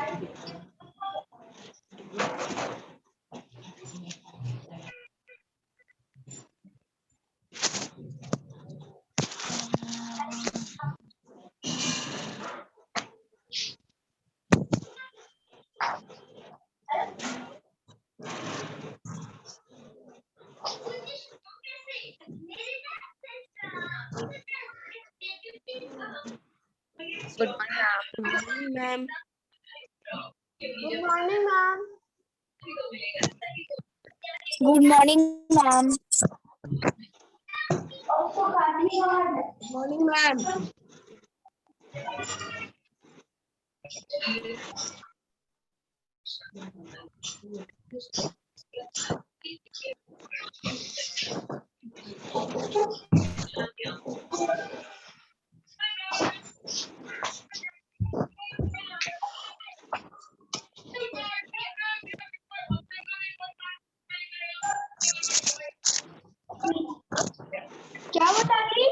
Good morning, ma'am. Good morning, ma'am. Good morning, ma'am. Morning, ma'am. क्या बता रही?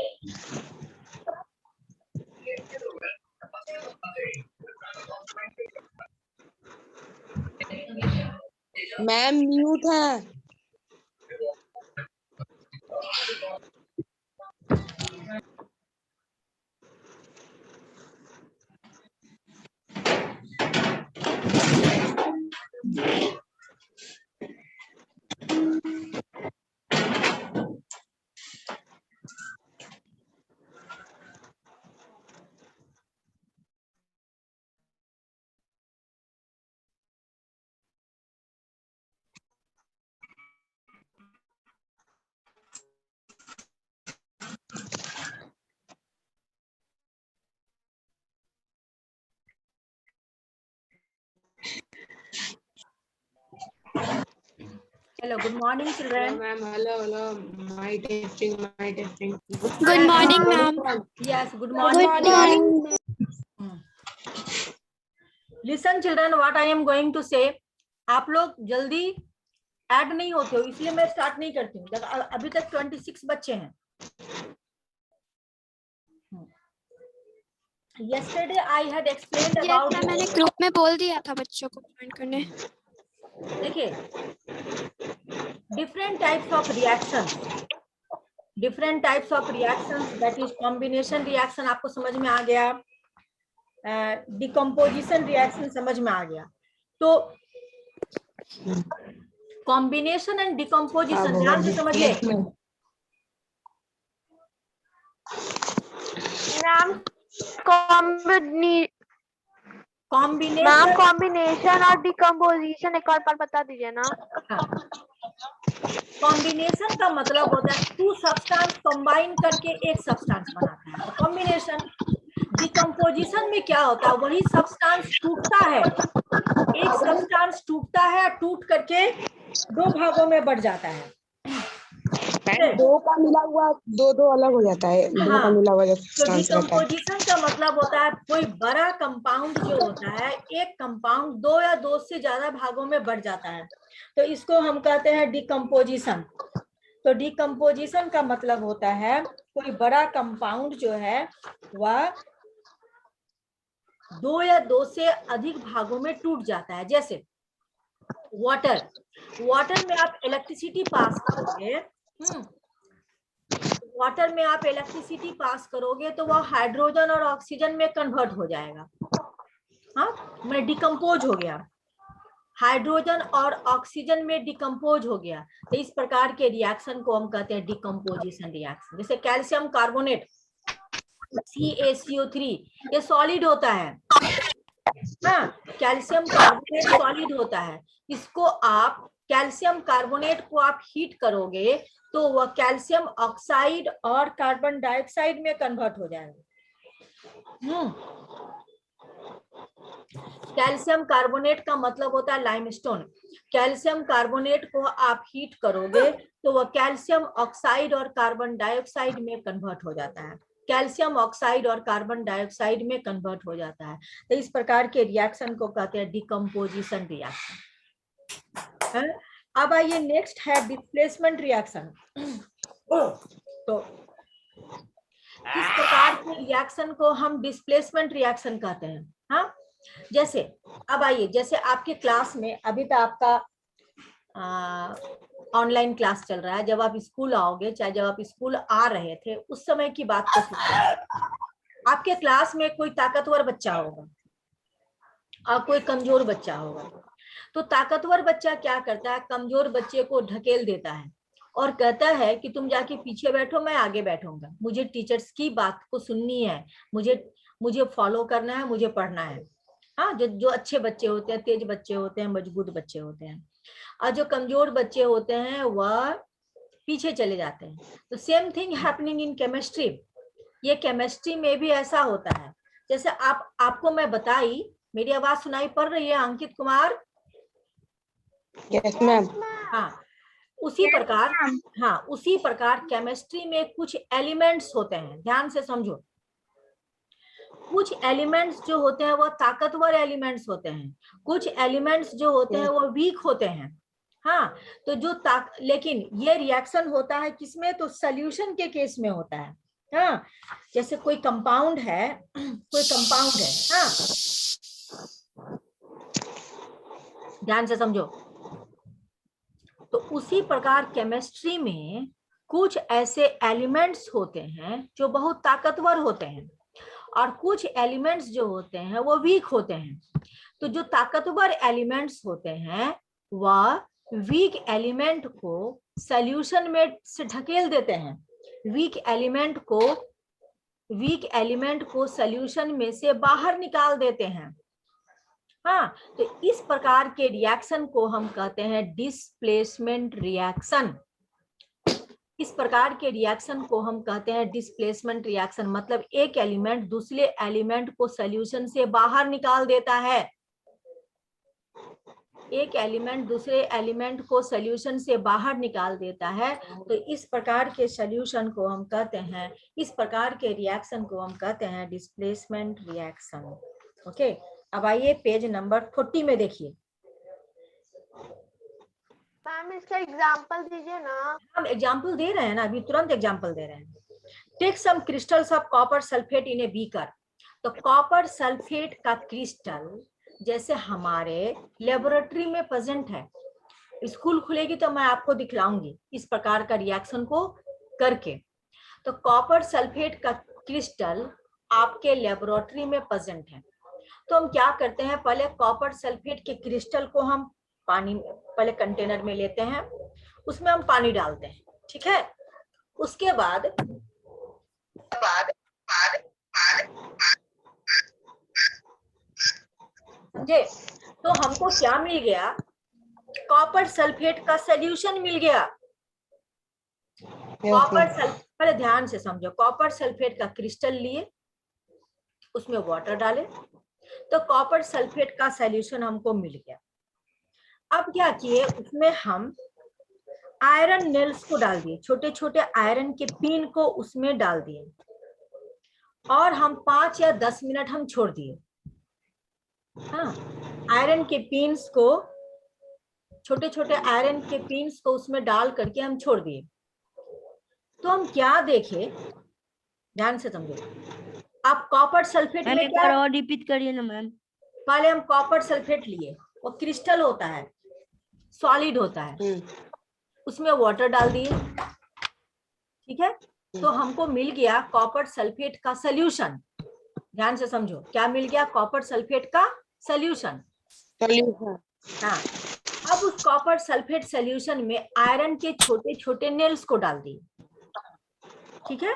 Ma'am mute है। Hello, good morning, Hello, children. ma'am. Hello. My testing. Good morning, ma'am. Yes, good morning. Good morning. Listen, children, what I am going to say. आप लोग जल्दी add नहीं होते हो, इसलिए मैं स्टार्ट नहीं करती हूँ। अभी तक 26 बच्चे हैं। Yesterday I had explained about. Yes, मैंने ग्रुप में बोल दिया था बच्चों को ज्वाइन करने। देखिए, different types of reactions, that is combination reaction आपको समझ में आ गया, डिकम्पोजिशन रिएक्शन समझ में आ गया। तो कॉम्बिनेशन एंड डिकम्पोजिशन ध्यान से समझिए। मैम कॉम्बिनेशन और डिकम्पोजिशन एक और बार बता दीजिए ना। कॉम्बिनेशन का मतलब होता है टू सब्सटेंस कंबाइन करके एक सब्सटेंस बनाता है, कॉम्बिनेशन। डिकम्पोजिशन में क्या होता है, वही सब्सटेंस टूटता है, एक सब्सटेंस टूटता है, टूट करके दो भागों में बढ़ जाता है। दो का मिला हुआ दो अलग हो जाता है। दो का मिला हुआ तो सब्सटेंस रहता है। डिकम्पोजिशन का मतलब होता है कोई बड़ा कंपाउंड जो होता है, एक कंपाउंड दो या दो से ज्यादा भागों में बढ़ जाता है, तो इसको हम कहते हैं डिकम्पोजिशन। तो डिकम्पोजिशन का मतलब होता है कोई बड़ा कंपाउंड जो है वह दो या दो से अधिक भागों में टूट जाता है। जैसे वाटर में आप इलेक्ट्रिसिटी पास करोगे, वाटर में आप इलेक्ट्रिसिटी पास करोगे तो वह हाइड्रोजन और ऑक्सीजन में कन्वर्ट हो जाएगा। हाँ, मैं डिकम्पोज हो गया, हाइड्रोजन और ऑक्सीजन में डिकम्पोज हो गया। तो इस प्रकार के रिएक्शन को हम कहते हैं डिकम्पोजिशन रिएक्शन। जैसे कैल्शियम कार्बोनेट CaCO3 ये सॉलिड होता है। हाँ, कैल्शियम कार्बोनेट सॉलिड होता है। इसको आप कैल्शियम कार्बोनेट को आप हीट करोगे तो वह कैल्शियम ऑक्साइड और कार्बन डाइऑक्साइड में कन्वर्ट हो जाएगा। कैल्शियम कार्बोनेट का मतलब होता है लाइमस्टोन। कैल्शियम कार्बोनेट को आप हीट करोगे तो वह कैल्शियम ऑक्साइड और कार्बन डाइऑक्साइड में कन्वर्ट हो जाता है, कैल्शियम ऑक्साइड और कार्बन डाइऑक्साइड में कन्वर्ट हो जाता है। तो इस प्रकार के रिएक्शन को कहते हैं डिकम्पोजिशन रिएक्शन। अब आइए नेक्स्ट है डिस्प्लेसमेंट रिएक्शन। तो किस प्रकार के रिएक्शन को हम डिस्प्लेसमेंट रिएक्शन कहते हैं? हाँ, जैसे अब आइए, जैसे आपके क्लास में अभी तो आपका ऑनलाइन क्लास चल रहा है, जब आप स्कूल आओगे, चाहे जब आप स्कूल आ रहे थे उस समय की बात को सोचिए। आपके क्लास में कोई ताकतवर बच्चा होगा और कोई कमजोर बच्चा होगा। तो ताकतवर बच्चा क्या करता है, कमजोर बच्चे को ढकेल देता है और कहता है कि तुम जाके पीछे बैठो, मैं आगे बैठूंगा, मुझे टीचर्स की बात को सुननी है, मुझे फॉलो करना है, मुझे पढ़ना है। हाँ, जो अच्छे बच्चे होते हैं, तेज बच्चे होते हैं, मजबूत बच्चे होते हैं, और जो कमजोर बच्चे होते हैं वह पीछे चले जाते हैं। तो same thing happening in chemistry. ये केमिस्ट्री में भी ऐसा होता है। जैसे आपको मैं बताई, मेरी आवाज सुनाई पड़ रही है अंकित कुमार? Yes ma'am. हाँ, उसी प्रकार केमिस्ट्री में कुछ एलिमेंट्स होते हैं, ध्यान से समझो। कुछ एलिमेंट्स जो होते हैं वो ताकतवर एलिमेंट्स होते हैं, कुछ एलिमेंट्स जो होते हैं वो वीक होते हैं। हाँ, तो लेकिन ये रिएक्शन होता है किसमें, तो सॉल्यूशन के केस में होता है। हाँ, जैसे कोई कंपाउंड है, हाँ, ध्यान से समझो। तो उसी प्रकार केमिस्ट्री में कुछ ऐसे एलिमेंट्स होते हैं जो बहुत ताकतवर होते हैं और कुछ एलिमेंट्स जो होते हैं वो वीक होते हैं। तो जो ताकतवर एलिमेंट्स होते हैं वह वीक एलिमेंट को सॉल्यूशन में से ढकेल देते हैं, वीक एलिमेंट को सॉल्यूशन में से बाहर निकाल देते हैं। हाँ, तो इस प्रकार के रिएक्शन को हम कहते हैं डिस्प्लेसमेंट रिएक्शन। इस प्रकार के रिएक्शन को हम कहते हैं डिस्प्लेसमेंट रिएक्शन। मतलब एक एलिमेंट दूसरे एलिमेंट को सॉल्यूशन से बाहर निकाल देता है, एक एलिमेंट दूसरे एलिमेंट को सॉल्यूशन से बाहर निकाल देता है। तो इस प्रकार के सॉल्यूशन को हम कहते हैं, इस प्रकार के रिएक्शन को हम कहते हैं डिस्प्लेसमेंट रिएक्शन। ओके, अब आइए पेज नंबर 40 में देखिए। मैम इसका एग्जांपल दीजिए ना। हम एग्जांपल दे रहे हैं ना, अभी तुरंत एग्जांपल दे रहे हैं। Take some crystals of copper sulphate in a beaker. तो कॉपर सल्फेट का क्रिस्टल जैसे हमारे लेबोरेटरी में प्रेजेंट है, स्कूल खुलेगी तो मैं आपको दिखलाऊंगी इस प्रकार का रिएक्शन को करके। तो कॉपर सल्फेट का क्रिस्टल आपके लेबोरेटरी में प्रेजेंट है। तो हम क्या करते हैं, पहले कॉपर सल्फेट के क्रिस्टल को हम पहले कंटेनर में लेते हैं, उसमें हम पानी डालते हैं, ठीक है। उसके बाद समझे, तो हमको क्या मिल गया, कॉपर सल्फेट का सॉल्यूशन मिल गया। पहले ध्यान से समझो, कॉपर सल्फेट का क्रिस्टल लिए, उसमें वाटर डाले, तो कॉपर सल्फेट का सॉल्यूशन हमको मिल गया। अब क्या किए, उसमें हम आयरन नेल्स को डाल दिए, छोटे छोटे आयरन के पिन को उसमें डाल दिए और हम 5 या 10 मिनट हम छोड़ दिए। हाँ, आयरन के पिन्स को, छोटे छोटे आयरन के पिन्स को उसमें डाल करके हम छोड़ दिए। तो हम क्या देखे, ध्यान से समझो। आप कॉपर सल्फेट में क्या, और रिपीट करिए ना मैम। पहले हम कॉपर सल्फेट लिए, वो क्रिस्टल होता है, सॉलिड होता है, उसमें वाटर डाल दिए, ठीक है। तो हमको मिल गया कॉपर सल्फेट का सॉल्यूशन। ध्यान से समझो, क्या मिल गया, कॉपर सल्फेट का सॉल्यूशन। हाँ, अब उस कॉपर सल्फेट सॉल्यूशन में आयरन के छोटे छोटे नेल्स को डाल दिए, ठीक है,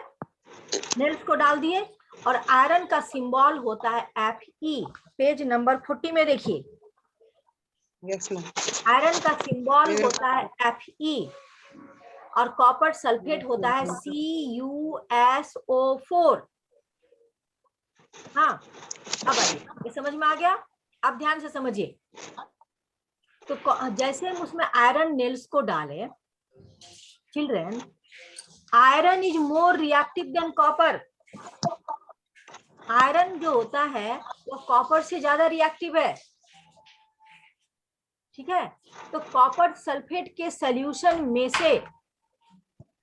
नेल्स को डाल दिए और आयरन का सिंबल होता है Fe। पेज नंबर 40 में देखिए, आयरन का सिंबल होता है Fe और कॉपर सल्फेट होता है CuSO4। हाँ, अब आइए, ये समझ में आ गया। अब ध्यान से समझिए। तो जैसे हम उसमें आयरन नेल्स को डाले, children, iron is more reactive than copper. Iron जो होता है वो कॉपर से ज्यादा रिएक्टिव है, ठीक है। तो कॉपर सल्फेट के सॉल्यूशन में से,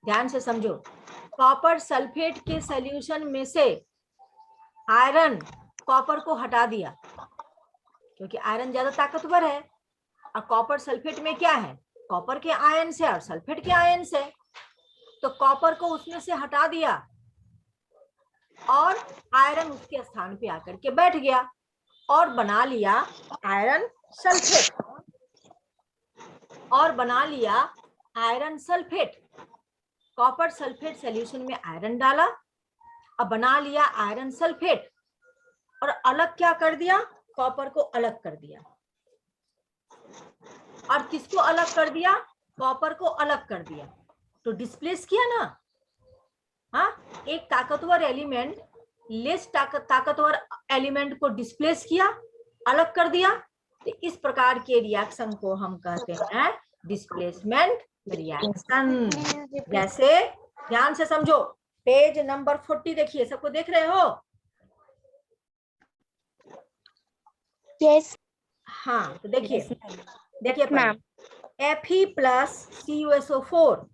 ध्यान से समझो, कॉपर सल्फेट के सॉल्यूशन में से आयरन कॉपर को हटा दिया, क्योंकि आयरन ज्यादा ताकतवर है। और कॉपर सल्फेट में क्या है, कॉपर के आयन से और सल्फेट के आयन से। तो कॉपर को उसमें से हटा दिया और आयरन उसके स्थान पे आकर के बैठ गया और बना लिया आयरन सल्फेट, और बना लिया iron sulphate. Copper sulphate solution में आयरन डाला, अब बना लिया आयरन सल्फेट, और अलग क्या कर दिया, कॉपर को अलग कर दिया। और किसको अलग कर दिया, कॉपर को अलग कर दिया, तो डिस्प्लेस किया ना। हाँ, एक ताकतवर एलिमेंट लेस ताकतवर एलिमेंट को डिस्प्लेस किया, अलग कर दिया। तो इस प्रकार के रिएक्शन को हम कहते हैं डिस्प्लेसमेंट रिएक्शन। जैसे ध्यान से समझो, पेज नंबर 40 देखिए, सबको देख रहे हो? यस। हाँ, तो देखिए Fe plus CuSO4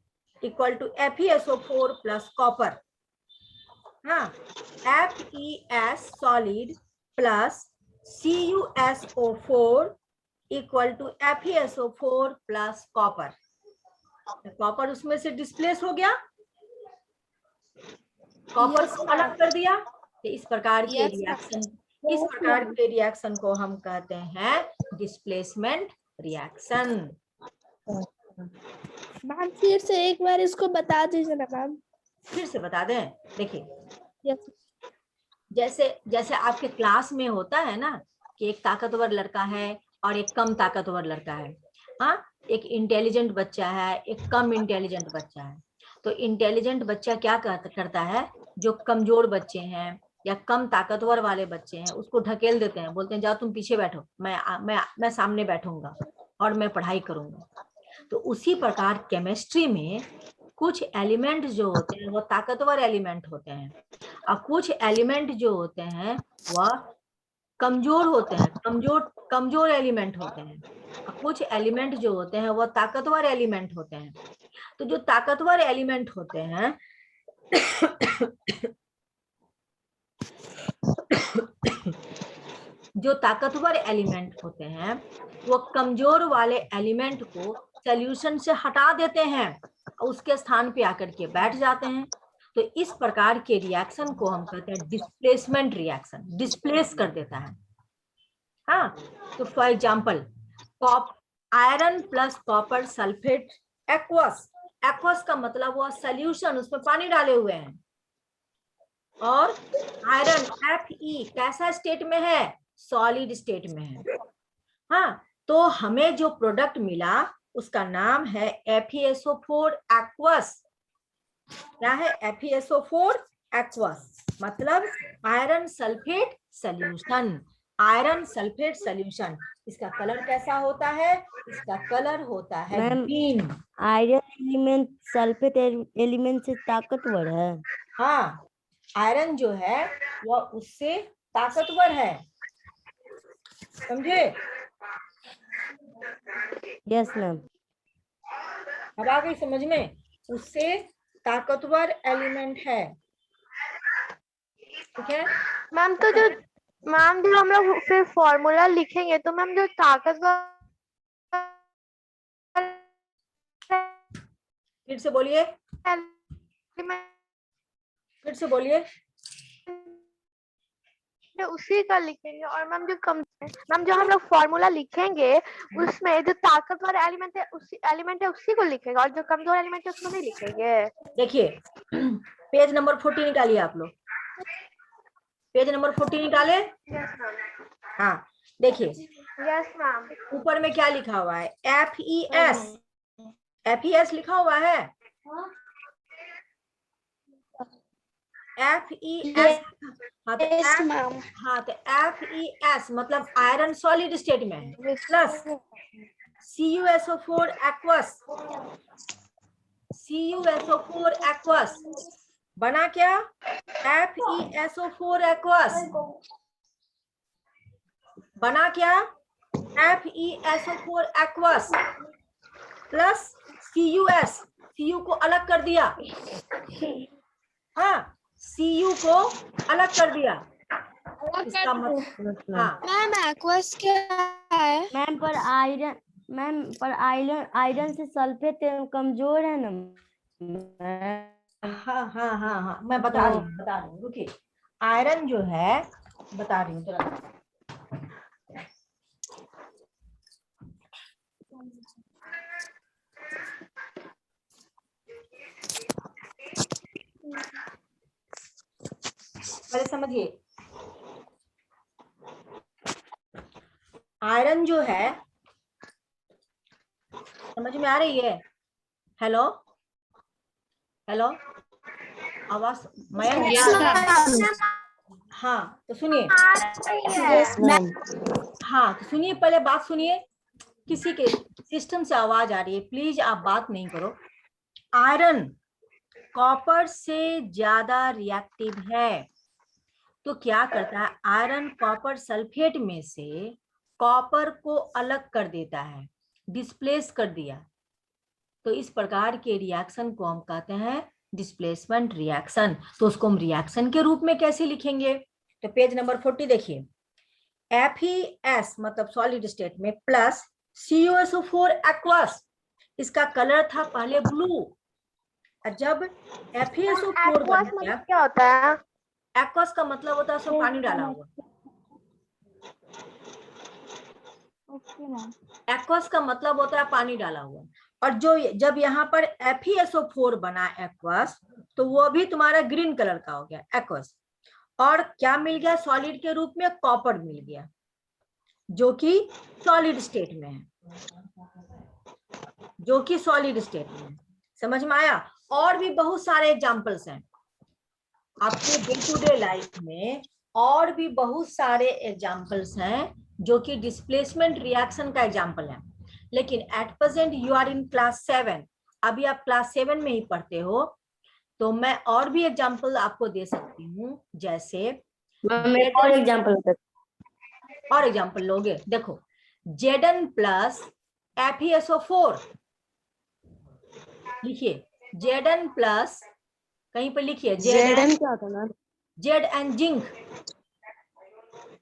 equal to FeSO4 plus copper. हाँ, FeS solid plus CuSO4 equal to FeSO4 plus copper. Copper उसमें से डिस्प्लेस हो गया, कॉपर को अलग कर दिया। तो इस प्रकार के रिएक्शन को हम कहते हैं डिस्प्लेसमेंट रिएक्शन। मैम फिर से एक बार इसको बता दीजिए ना मैम। फिर से बता दें, देखिए यस। जैसे आपके क्लास में होता है ना कि एक ताकतवर लड़का है और एक कम ताकतवर लड़का है। हाँ, एक इंटेलिजेंट बच्चा है, एक कम इंटेलिजेंट बच्चा है। तो इंटेलिजेंट बच्चा क्या करता है, जो कमजोर बच्चे हैं या कम ताकतवर वाले बच्चे हैं उसको ढकेल देते हैं, बोलते हैं जाओ तुम पीछे बैठो, मैं सामने बैठूंगा और मैं पढ़ाई करूंगा। तो उसी प्रकार केमिस्ट्री में कुछ एलिमेंट जो होते हैं वो ताकतवर एलिमेंट होते हैं, और कुछ एलिमेंट जो होते हैं वह कमजोर होते हैं, कमजोर एलिमेंट होते हैं। और कुछ एलिमेंट जो होते हैं वह ताकतवर एलिमेंट होते हैं। तो जो ताकतवर एलिमेंट होते हैं वो कमजोर वाले एलिमेंट को सॉल्यूशन से हटा देते हैं और उसके स्थान पे आकर के बैठ जाते हैं। तो इस प्रकार के रिएक्शन को हम कहते हैं डिस्प्लेसमेंट रिएक्शन, डिस्प्लेस कर देता है। हाँ, तो for example iron plus copper sulphate aqueous. Aqueous का मतलब वो सॉल्यूशन, उसमें पानी डाले हुए हैं। और आयरन Fe कैसा स्टेट में है, सॉलिड स्टेट में है। हाँ, तो हमें जो प्रोडक्ट मिला उसका नाम है FeSO4 एक्वस। क्या है FeSO4 एक्वस, मतलब iron sulphate solution. Iron sulphate solution, इसका कलर कैसा होता है, इसका कलर होता है green. Iron element sulphate element से ताकतवर है। हाँ, आयरन जो है वह उससे ताकतवर है, समझे? Yes ma'am. अब आ गई समझ में, उससे ताकतवर एलिमेंट है। ठीक है मैम, तो जो हम लोग फिर फॉर्मूला लिखेंगे तो मैम जो ताकतवर, फिर से बोलिए, उसी का लिखेंगे। और मैम जो हम लोग फॉर्मूला लिखेंगे उसमें जो ताकतवर एलिमेंट है उसी को लिखेंगे, और जो कमजोर एलिमेंट है उसको नहीं लिखेंगे। देखिए पेज नंबर 40 निकालिए आप लोग, पेज नंबर 40 निकाले। हाँ, देखिए यस मैम। ऊपर में क्या लिखा हुआ है, FeS लिखा हुआ है। FeS, हाँ तो FeS मतलब आयरन सॉलिड स्टेट में है, प्लस CuSO4 एक्वस बना क्या, FeSO4 एक्वस बना क्या, FeSO4 एक्वस प्लस Cu को अलग कर दिया। हाँ, Cu को अलग कर दिया इसका मतलब हाँ मैम एक्वस क्या है? मैम पर आयरन से सल्फेट कमजोर है ना मैम। हाँ मैं बता रही हूँ रुकिए। आयरन जो है बता रही हूँ तुरंत। पहले समझिए, आयरन जो है, समझ में आ रही है? हेलो हेलो, आवाज मयंक? हाँ तो सुनिए, यस मैम। हाँ तो सुनिए, पहले बात सुनिए। किसी के सिस्टम से आवाज आ रही है, प्लीज आप बात नहीं करो। आयरन कॉपर से ज्यादा रिएक्टिव है, तो क्या करता है, आयरन कॉपर सल्फेट में से कॉपर को अलग कर देता है, डिस्प्लेस कर दिया। तो इस प्रकार के रिएक्शन को हम कहते हैं डिस्प्लेसमेंट रिएक्शन। तो उसको हम रिएक्शन के रूप में कैसे लिखेंगे? तो पेज नंबर 40 देखिए। FeS मतलब सॉलिड स्टेट में प्लस CuSO4 एक्वस, इसका कलर था पहले ब्लू, और जब FeSO4 बन गया, क्या होता है? एक्वस का मतलब होता है उसमें पानी डाला हुआ। एक्वस का मतलब होता है पानी डाला हुआ। और जो जब यहाँ पर FeSO4 बना एक्वस, तो वो भी तुम्हारा ग्रीन कलर का हो गया एक्वस। और क्या मिल गया सॉलिड के रूप में? कॉपर मिल गया, जो कि सॉलिड स्टेट में है, जो कि सॉलिड स्टेट में है। समझ में आया? और भी बहुत सारे एग्जांपल्स हैं आपके डे टू डे लाइफ में, और भी बहुत सारे एग्जांपल्स हैं जो कि डिस्प्लेसमेंट रिएक्शन का एग्जांपल है। लेकिन at present you are in class 7, अभी आप क्लास 7 में ही पढ़ते हो, तो मैं और भी एग्जांपल आपको दे सकती हूँ। जैसे और एग्जांपल लोगे, देखो Zn प्लस FeSO4 लिखिए, Zn प्लस, कहीं पर लिखिए Zn क्या होता है ma'am? Zn zinc.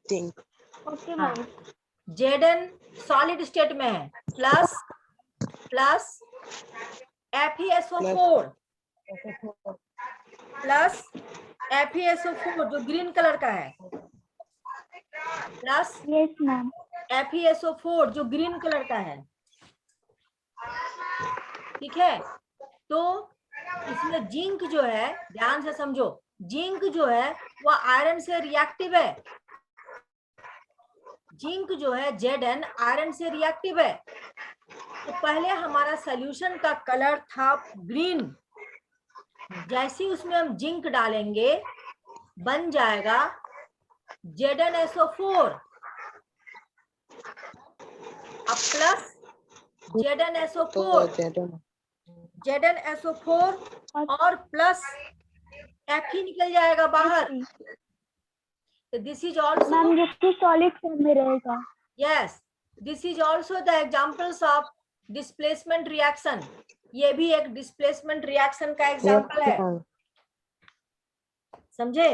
Zinc. Okay हाँ, मैम। Zn सॉलिड स्टेट में है, प्लस FeSO4 प्लस FeSO4 जो ग्रीन कलर का है, प्लस यस मैम। FeSO4 जो ग्रीन कलर का है। ठीक है, तो इसमें जिंक जो है, ध्यान से समझो, जिंक जो है वह आयरन से रिएक्टिव है। जिंक जो है Zn आयरन से रिएक्टिव है। तो पहले हमारा सॉल्यूशन का कलर था ग्रीन, जैसे उसमें हम जिंक डालेंगे बन जाएगा ZnSO4 अब प्लस ZnSO4 और प्लस Fe निकल जाएगा बाहर। तो दिस इज ऑल्सो मैम ये सॉलिड फॉर्म में रहेगा। Yes, this is also the examples of displacement reaction. ये भी एक डिस्प्लेसमेंट रिएक्शन का एग्जांपल है, समझे?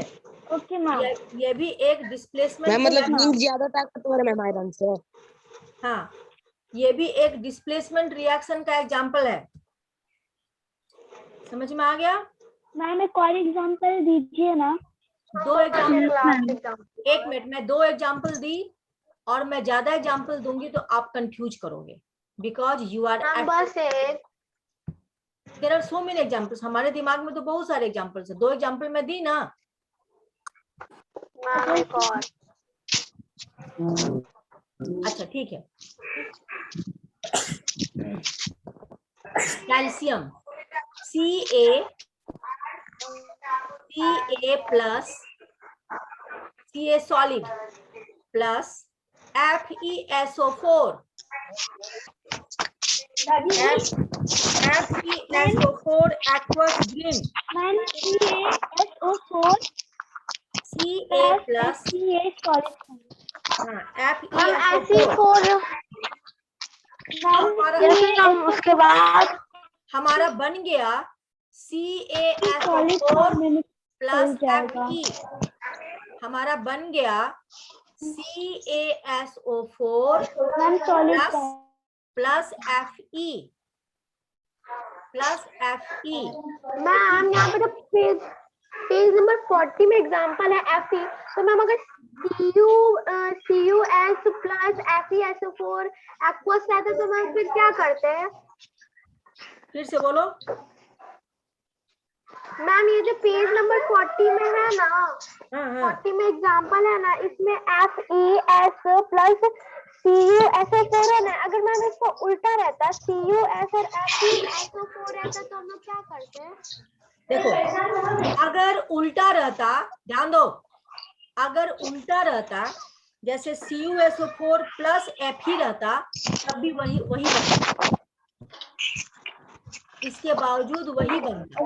Okay ma'am. ये भी एक डिस्प्लेसमेंट मैम मतलब जिंक ज्यादा ताकतवर है मैम आयरन से। हाँ, ये भी एक डिस्प्लेसमेंट रिएक्शन का एग्जांपल है। समझ में आ गया? मैम एक और एग्जांपल दीजिए ना। 2 एग्जांपल, एक मिनट में 2 एग्जांपल दी, और मैं ज्यादा एग्जांपल दूंगी तो आप कंफ्यूज करोगे, because you are there are so many examples. हमारे दिमाग में तो बहुत सारे एग्जांपल्स है, 2 एग्जांपल मैं दी ना। अच्छा ठीक है। Calcium Ca plus Ca solid plus FeSO4 FeSO4 aqueous green. Ma'am CaSO4 Ca plus Ca solid. FeSO4 ma'am उसके बाद हमारा बन गया CaSO4 प्लस Fe। हमारा बन गया CaSO4 मैम सॉलिड का plus Fe plus Fe। Ma'am यहाँ पे जो पेज नंबर 40 में एग्जांपल है Fe, तो मैम अगर CuS प्लस FeSO4 एक्वस रहता तो मैम फिर क्या करते हैं? फिर से बोलो। मैम ये जो पेज नंबर 40 में है ना, हाँ 40 में एग्जांपल है ना, इसमें FeS प्लस CuSO4 है ना, अगर मैम इसको उल्टा रहता CuS और FeSO4 रहता तो हम लोग क्या करते हैं? देखो, अगर उल्टा रहता, ध्यान दो, अगर उल्टा रहता जैसे CuSO4 प्लस Fe रहता तब भी वही बनता, इसके बावजूद वही बनता।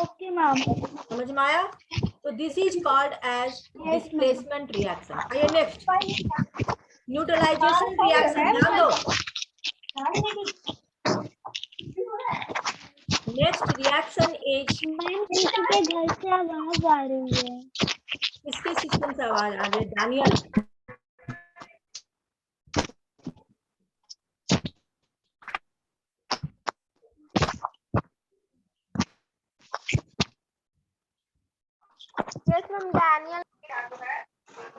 Okay ma'am. समझ में आया? तो this is called as displacement reaction. आइए नेक्स्ट, न्यूट्रलाइजेशन रिएक्शन। ध्यान दो, नेक्स्ट रिएक्शन इज, मैम किसी के घर से आवाज आ रही है। किसके सिस्टम से आवाज आ रही है? डैनियल। Yes ma'am, Daniel.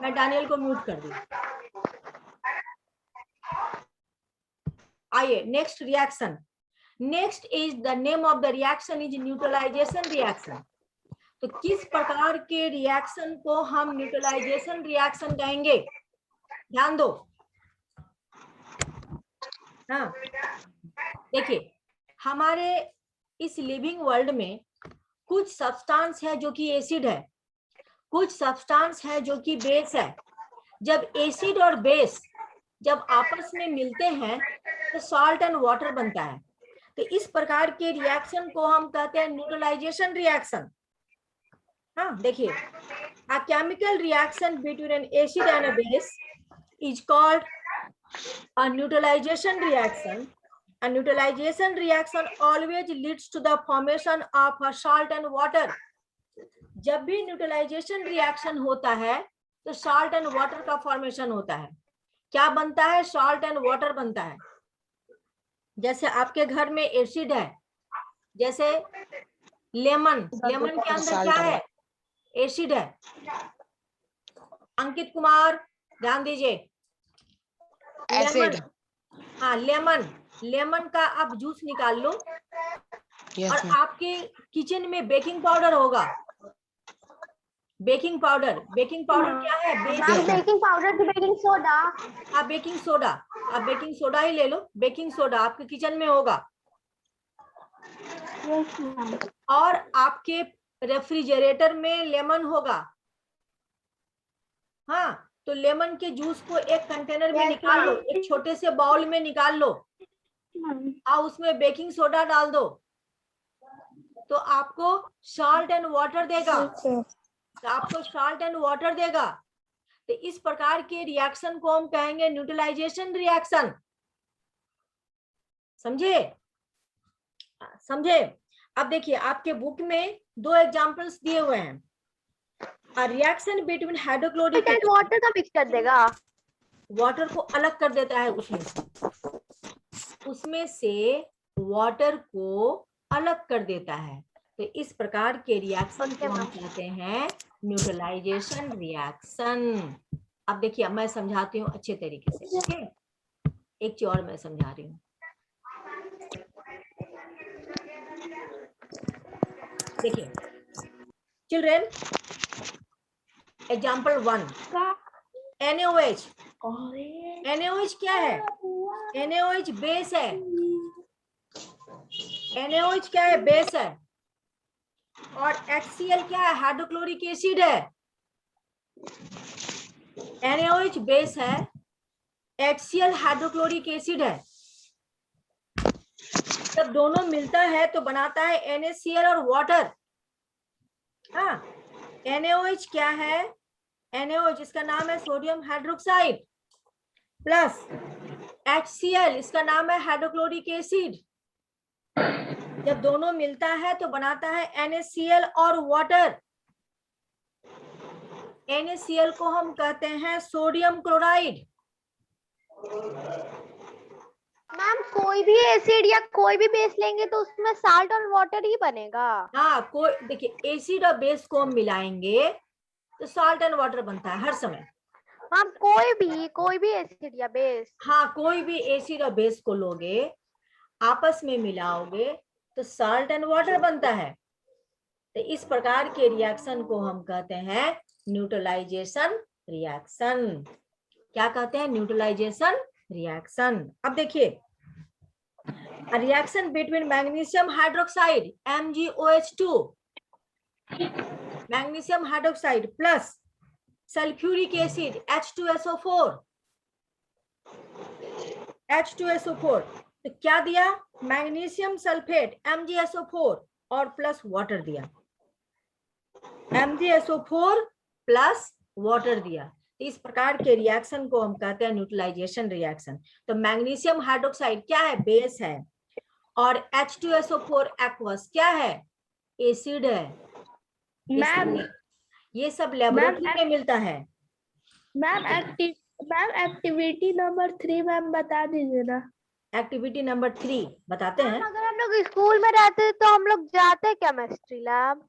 मैं डैनियल को म्यूट कर दी। आइए next reaction. Next is the name of the reaction is neutralization reaction. तो किस प्रकार के रिएक्शन को हम न्यूट्रलाइजेशन रिएक्शन कहेंगे? ध्यान दो। हाँ, देखिए, हमारे इस लिविंग वर्ल्ड में कुछ सब्सटेंस है जो कि एसिड है, कुछ सब्सटेंस है जो कि बेस है। जब एसिड और बेस जब आपस में मिलते हैं तो सॉल्ट एंड वाटर बनता है। तो इस प्रकार के रिएक्शन को हम कहते हैं न्यूट्रलाइजेशन रिएक्शन। हाँ, देखिए, a chemical reaction between an acid and a base is called a neutralization reaction. A neutralization reaction always leads to the formation of a salt and water. जब भी न्यूट्रलाइजेशन रिएक्शन होता है तो salt and water का formation होता है। क्या बनता है? सॉल्ट एंड वाटर बनता है। जैसे आपके घर में एसिड है, जैसे लेमन, लेमन के अंदर क्या है? एसिड है। अंकित कुमार ध्यान दीजिए, एसिड। हाँ, लेमन, लेमन का आप जूस निकाल लो और आपके किचन में बेकिंग पाउडर होगा। बेकिंग पाउडर, बेकिंग पाउडर क्या है? बेकिंग पाउडर की बेकिंग सोडा। आप बेकिंग सोडा, आप बेकिंग सोडा ही ले लो। बेकिंग सोडा आपके किचन में होगा। और आपके रेफ्रिजरेटर में लेमन होगा। हाँ, तो लेमन के जूस को एक कंटेनर में निकाल लो, एक छोटे से बाउल में निकाल लो और उसमें बेकिंग सोडा डाल दो, तो आपको सॉल्ट एंड वाटर देगा। तो आपको सॉल्ट एंड वाटर देगा। तो इस प्रकार के रिएक्शन को हम कहेंगे न्यूट्रलाइजेशन रिएक्शन। समझे? समझे? अब देखिए, आपके बुक में दो एग्जांपल्स दिए हुए हैं। A reaction between hydrochloric acid, water का मिक्स कर देगा, वाटर को अलग कर देता है, उसमें से वाटर को अलग कर देता है। तो इस प्रकार के रिएक्शन को हम कहते हैं न्यूट्रलाइजेशन रिएक्शन। अब देखिए, मैं समझाती हूँ अच्छे तरीके से। ठीक है, एक चीज और मैं समझा रही हूँ। देखिए चिल्ड्रेन, एग्जाम्पल 1, NaOH। NaOH क्या है? NaOH बेस है। NaOH क्या है? बेस है। और HCl क्या है? हाइड्रोक्लोरिक एसिड है। NaOH बेस है, HCl हाइड्रोक्लोरिक एसिड है। जब दोनों मिलता है तो बनाता है NaCl और वाटर। हाँ, NaOH क्या है? NaOH इसका नाम है सोडियम हाइड्रोक्साइड, प्लस HCl इसका नाम है हाइड्रोक्लोरिक एसिड। जब दोनों मिलता है तो बनाता है NaCl और वाटर। NaCl को हम कहते हैं सोडियम क्लोराइड। मैम कोई भी एसिड या कोई भी बेस लेंगे तो उसमें साल्ट और वाटर ही बनेगा। हाँ, कोई देखिए एसिड और बेस को हम मिलाएंगे तो साल्ट एंड वाटर बनता है हर समय। मैम कोई भी एसिड या बेस। हाँ, कोई भी एसिड और बेस को लोगे, आपस में मिलाओगे तो साल्ट एंड वाटर बनता है। तो इस प्रकार के रिएक्शन को हम कहते हैं न्यूट्रलाइजेशन रिएक्शन। क्या कहते हैं? Neutralization reaction. अब देखिए, reaction between magnesium hydroxide MgOH2, magnesium hydroxide plus sulphuric acid H2SO4, H2SO4। तो क्या दिया? मैग्नीशियम सल्फेट MgSO4 और प्लस वाटर दिया, MgSO4 प्लस वाटर दिया। इस प्रकार के रिएक्शन को हम कहते हैं न्यूट्रलाइजेशन रिएक्शन। तो मैग्नीशियम हाइड्रोक्साइड क्या है? बेस है, और H2SO4 एक्वस क्या है? एसिड है। मैम ये सब लेबोरेटरी में मिलता है। मैम एक्टिविटी नंबर 3 मैम बता दीजिए ना। एक्टिविटी नंबर 3 बताते हैं। अगर हम लोग स्कूल में रहते तो हम लोग जाते केमिस्ट्री लैब।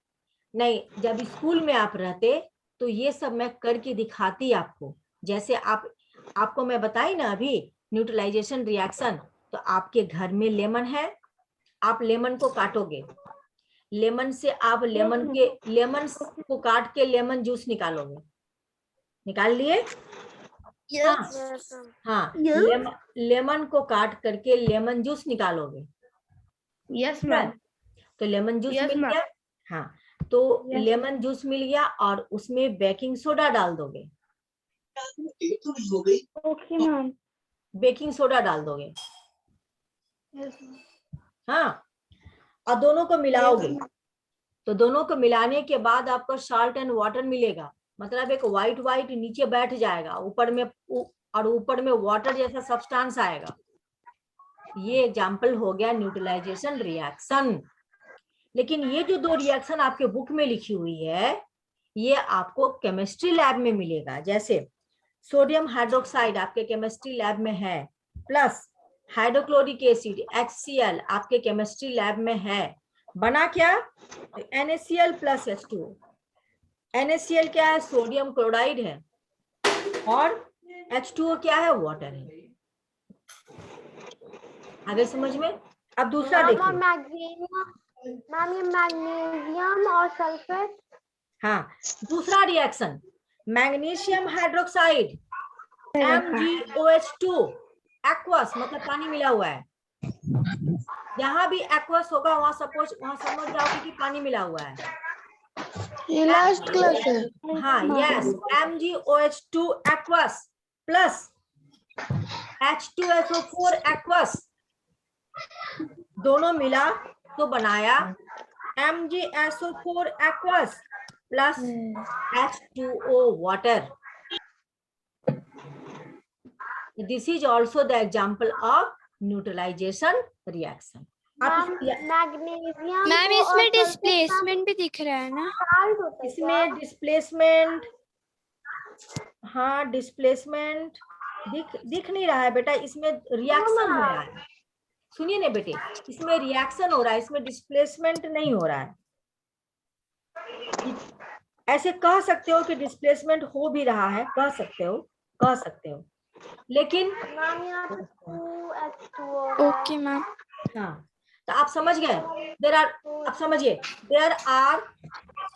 नहीं, जब स्कूल में आप रहते तो ये सब मैं करके दिखाती आपको। जैसे आपको मैं बताई ना अभी न्यूट्रलाइजेशन रिएक्शन। तो आपके घर में लेमन है, आप लेमन को काटोगे, लेमन से आप लेमन को काट के लेमन जूस निकालोगे। निकाल लिए? हाँ, लेमन को काट करके लेमन जूस निकालोगे। Yes ma'am. तो लेमन जूस Yes, मिल ma'am. गया। हाँ, तो Yes. लेमन जूस मिल गया और उसमें बेकिंग सोडा डाल दोगे। Okay ma'am. बेकिंग सोडा डाल दोगे। हाँ, और दोनों को मिलाओगे। तो दोनों को मिलाने के बाद आपको साल्ट एंड वाटर मिलेगा। मतलब एक व्हाइट नीचे बैठ जाएगा, ऊपर में वाटर जैसा सब्सटेंस आएगा। ये एग्जाम्पल हो गया न्यूट्रलाइजेशन रिएक्शन। लेकिन ये जो दो रिएक्शन आपके बुक में लिखी हुई है, ये आपको केमिस्ट्री लैब में मिलेगा। जैसे सोडियम हाइड्रोक्साइड आपके केमिस्ट्री लैब में है, प्लस हाइड्रोक्लोरिक एसिड HCl आपके केमिस्ट्री लैब में है। बना क्या? NaCl plus H2O। NaCl क्या है? सोडियम क्लोराइड है, और H2O क्या है? वाटर है। आगे समझ में? अब दूसरा देखिए। मैम ये मैग्नीशियम और सल्फेट। हाँ, दूसरा reaction magnesium hydroxide MgOH2 aqueous, मतलब पानी मिला हुआ है। यहाँ भी एक्वस होगा, वहां समझ जाओगे कि पानी मिला हुआ है। ये लास्ट क्लास है। हाँ, yes, MgOH2 aqueous plus H2SO4 aqueous, दोनों मिला तो बनाया MgSO4 aqueous plus H2O water. This is also the example of neutralization reaction. Magnesium ma'am इसमें डिस्प्लेसमेंट भी दिख रहा है ना? इसमें डिस्प्लेसमेंट, हाँ डिस्प्लेसमेंट दिख नहीं रहा है बेटा, इसमें रिएक्शन हो रहा है। सुनिए ना बेटे, इसमें रिएक्शन हो रहा है, इसमें डिस्प्लेसमेंट नहीं हो रहा है। ऐसे कह सकते हो कि डिस्प्लेसमेंट हो भी रहा है, कह सकते हो, लेकिन ओके मैम। हाँ, तो आप समझ गए। अब समझिए,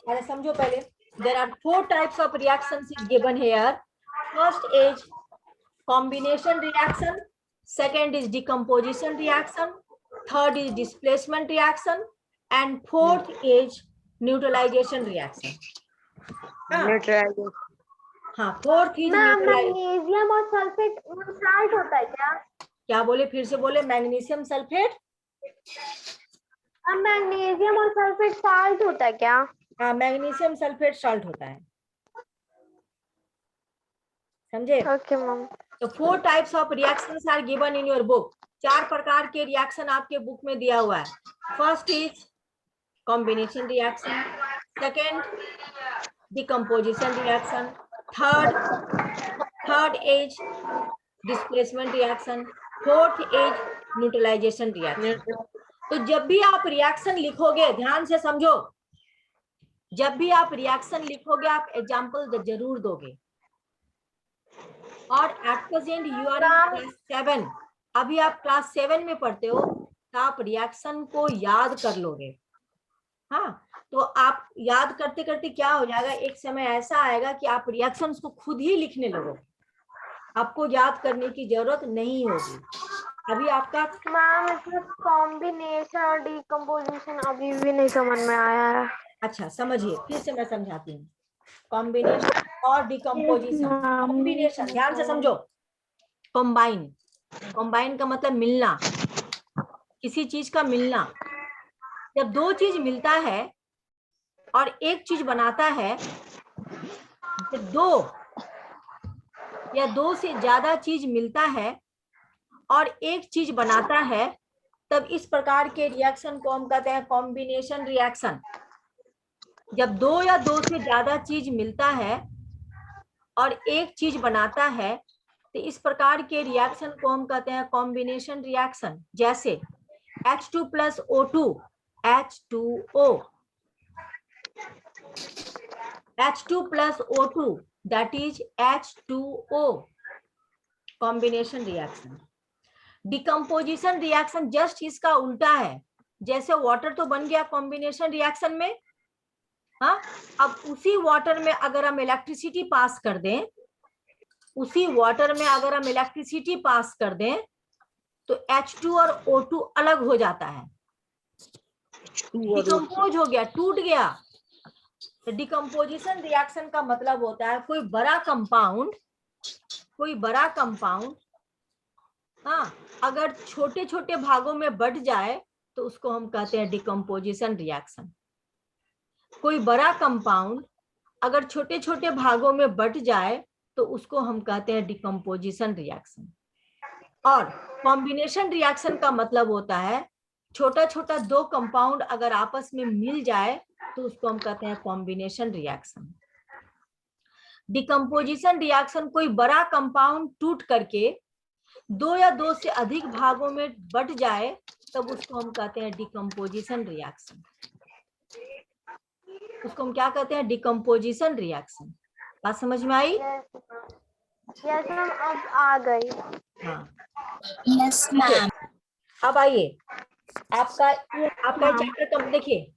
अरे समझो पहले, there are 4 types of reactions is given here. First is combination reaction, second is decomposition reaction, third is displacement reaction, and fourth is neutralization reaction. हाँ, fourth is मैग्नीशियम और सल्फेट साल्ट होता है क्या? क्या बोले? फिर से बोले। मैग्नीशियम सल्फेट, मैग्नीशियम और सल्फेट साल्ट होता है क्या? हाँ, मैग्नीशियम सल्फेट साल्ट होता है। समझे? Okay ma'am. तो 4 types of reactions are given in your book. 4 प्रकार के रिएक्शन आपके बुक में दिया हुआ है। First is combination reaction, second decomposition reaction, third as displacement reaction, fourth as neutralization reaction. तो जब भी आप रिएक्शन लिखोगे, ध्यान से समझो, जब भी आप रिएक्शन लिखोगे आप एग्जाम्पल जरूर दोगे। और at present you are in class 7, अभी आप क्लास 7 में पढ़ते हो, तो आप रिएक्शन को याद कर लोगे। हाँ, तो आप याद करते करते क्या हो जाएगा, एक समय ऐसा आएगा कि आप रिएक्शंस को खुद ही लिखने लगोगे, आपको याद करने की जरूरत नहीं होगी। अभी आपका मैम इसमें कॉम्बिनेशन और डिकम्पोजिशन अभी भी नहीं समझ में आया है। अच्छा समझिए, फिर से मैं समझाती हूँ। कॉम्बिनेशन और डिकम्पोजिशन, कॉम्बिनेशन ध्यान से समझो। कंबाइन, कंबाइन का मतलब मिलना, किसी चीज का मिलना। जब दो चीज मिलता है और एक चीज बनाता है, जब दो या दो से ज्यादा चीज मिलता है और एक चीज बनाता है, तब इस प्रकार के रिएक्शन को हम कहते हैं कॉम्बिनेशन रिएक्शन। जब दो या दो से ज्यादा चीज मिलता है और एक चीज बनाता है, तो इस प्रकार के रिएक्शन को हम कहते हैं कॉम्बिनेशन रिएक्शन। जैसे H2 plus O2, H2O, H2 plus O2, that is H2O, combination reaction. Decomposition reaction just इसका उल्टा है। जैसे वाटर तो बन गया कॉम्बिनेशन रिएक्शन में, हाँ, अब उसी वाटर में अगर हम इलेक्ट्रिसिटी पास कर दें, उसी वाटर में अगर हम इलेक्ट्रिसिटी पास कर दें, तो H2 और O2 अलग हो जाता है, डिकम्पोज हो गया, टूट गया। तो डिकम्पोजिशन रिएक्शन का मतलब होता है कोई बड़ा कंपाउंड, हाँ, अगर छोटे छोटे भागों में बट जाए तो उसको हम कहते हैं डिकम्पोजिशन रिएक्शन। कोई बड़ा कंपाउंड अगर छोटे छोटे भागों में बट जाए तो उसको हम कहते हैं डिकम्पोजिशन रिएक्शन। और कॉम्बिनेशन रिएक्शन का मतलब होता है छोटा छोटा दो कंपाउंड अगर आपस में मिल जाए तो उसको हम कहते हैं कॉम्बिनेशन रिएक्शन। डिकम्पोजिशन रिएक्शन कोई बड़ा कंपाउंड टूट करके दो या दो से अधिक भागों में बट जाए, तब उसको हम कहते हैं डिकम्पोजिशन रिएक्शन। उसको हम क्या कहते हैं, डिकम्पोजिशन रिएक्शन। बात समझ में आई? यस मैम, अब आ गई। हाँ यस मैम। अब आइए, आपका चैप्टर कम, देखिए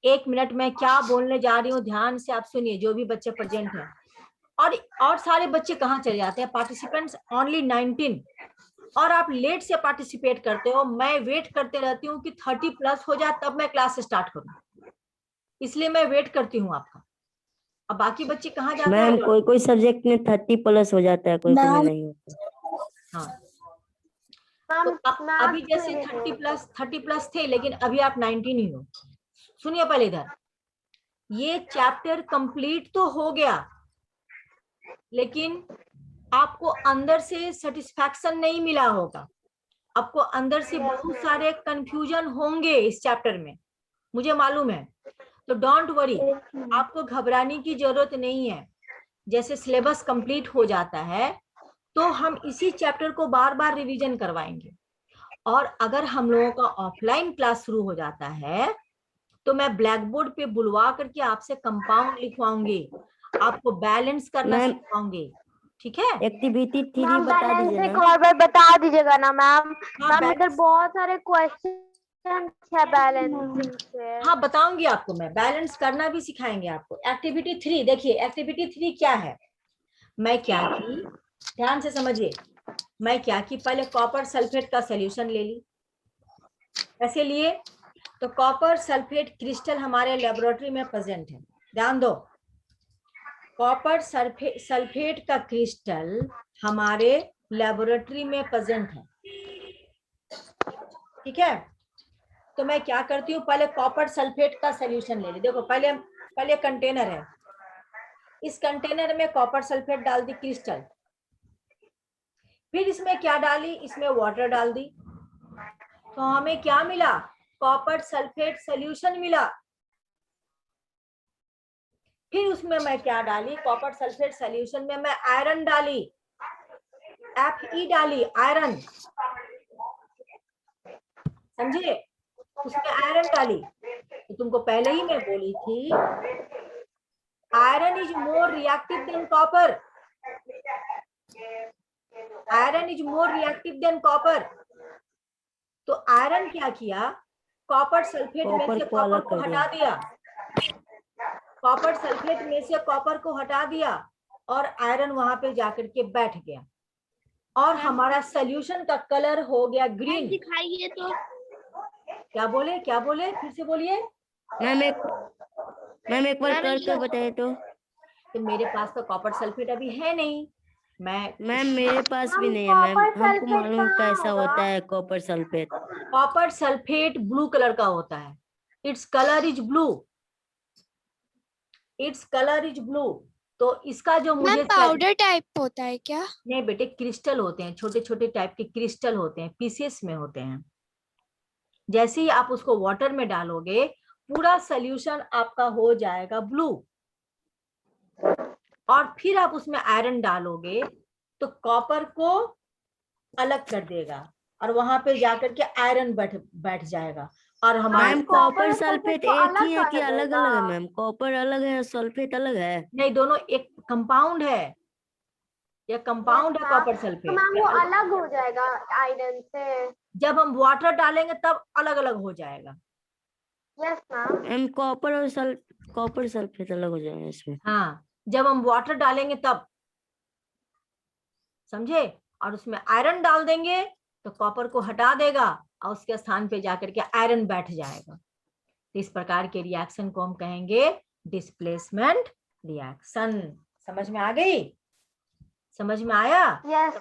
1 मिनट में क्या बोलने जा रही हूँ, ध्यान से आप सुनिए, जो भी बच्चे प्रेजेंट हैं। और सारे बच्चे कहाँ चले जाते हैं, पार्टिसिपेंट्स ओनली 19, और आप लेट से पार्टिसिपेट करते हो। मैं वेट करते रहती हूँ कि 30 प्लस हो जाए तब मैं क्लास स्टार्ट करूँ, इसलिए मैं वेट करती हूँ आपका। अब बाकी बच्चे कहाँ जाते हैं? मैम कोई सब्जेक्ट में 30 प्लस हो जाता है, कोई में नहीं होता। हाँ, तो अभी जैसे 30 प्लस थे, लेकिन अभी आप 19 ही हो। सुनिए पहले इधर, ये चैप्टर कंप्लीट तो हो गया, लेकिन आपको अंदर से सेटिस्फैक्शन नहीं मिला होगा। आपको अंदर से बहुत सारे कंफ्यूजन होंगे इस चैप्टर में, मुझे मालूम है। तो डोंट वरी, आपको घबराने की जरूरत नहीं है। जैसे सिलेबस कंप्लीट हो जाता है तो हम इसी चैप्टर को बार बार रिवीजन करवाएंगे। और अगर हम लोगों का ऑफलाइन क्लास शुरू हो जाता है तो मैं ब्लैक बोर्ड पे बुलवा करके आपसे कंपाउंड लिखवाऊंगी, आपको बैलेंस करना सिखाऊंगी, ठीक है? एक्टिविटी 3 बता दीजिए एक और बार बता दीजिएगा ना मैम। हाँ, मैम इधर बहुत सारे क्वेश्चन है बैलेंसिंग से। हाँ बताऊंगी आपको, मैं बैलेंस करना भी सिखाएंगे आपको। एक्टिविटी 3 देखिए, एक्टिविटी 3 क्या है, मैं क्या की, ध्यान से समझिए। मैं क्या की, पहले कॉपर सल्फेट का सॉल्यूशन ले ली। ऐसे लिए तो कॉपर सल्फेट क्रिस्टल हमारे लेबोरेटरी में प्रेजेंट है, ध्यान दो। कॉपर सल्फेट का क्रिस्टल हमारे लेबोरेटरी में प्रेजेंट है, ठीक है? तो मैं क्या करती हूँ, पहले कॉपर सल्फेट का सॉल्यूशन ले ली। देखो पहले कंटेनर है, इस कंटेनर में कॉपर सल्फेट डाल दी क्रिस्टल, फिर इसमें क्या डाली, इसमें वाटर डाल दी, तो हमें क्या मिला, कॉपर सल्फेट सॉल्यूशन मिला। फिर उसमें मैं क्या डाली, कॉपर सल्फेट सॉल्यूशन में मैं आयरन डाली, Fe डाली, आयरन, समझे, उसमें आयरन डाली। तो तुमको पहले ही मैं बोली थी iron is more reactive than copper, iron is more reactive than copper. तो आयरन क्या किया, कॉपर सल्फेट में कॉपर से को कॉपर अलग को कर हटा दिया, कॉपर सल्फेट में से कॉपर को हटा दिया और आयरन वहां पे जाकर के बैठ गया और हमारा सोल्यूशन का कलर हो गया ग्रीन। दिखाइए तो। क्या बोले, क्या बोले, फिर से बोलिए। मैम एक बार करके बताइए तो। तो मेरे पास तो कॉपर सल्फेट अभी है नहीं, मैम मेरे पास भी हम नहीं है मैम, कॉपर हमको सल्फेट मालूम कहाँ कैसा होगा? होता है copper sulphate. Copper sulphate blue colour का होता है, its colour is blue, its colour is blue. तो इसका जो मुझे मैम पाउडर टाइप होता है क्या? नहीं बेटे, क्रिस्टल होते हैं, छोटे छोटे टाइप के क्रिस्टल होते हैं, पीसेस में होते हैं। जैसे ही आप उसको वाटर में डालोगे पूरा सोल्यूशन आपका हो जाएगा ब्लू, और फिर आप उसमें आयरन डालोगे तो कॉपर को अलग कर देगा और वहां पे जाकर के आयरन बैठ जाएगा। और हमारा मैम कॉपर सल्फेट सल्फेट को एक अलग ही है कि कर अलग देगा। अलग है मैम? कॉपर अलग है, सल्फेट अलग है? नहीं, दोनों एक कंपाउंड है, यह कंपाउंड है कॉपर तो सल्फेट। मैम वो अलग हो जाएगा आयरन से। जब हम वाटर डालेंगे तब अलग अलग हो जाएगा। Yes ma'am. Ma'am copper sulphate अलग हो जाएगा इसमें? हाँ, जब हम वाटर डालेंगे तब, समझे, और उसमें आयरन डाल देंगे तो कॉपर को हटा देगा और उसके स्थान पे जाकर के आयरन बैठ जाएगा। इस प्रकार के रिएक्शन को हम कहेंगे डिस्प्लेसमेंट रिएक्शन। समझ में आ गई? समझ में आया? यस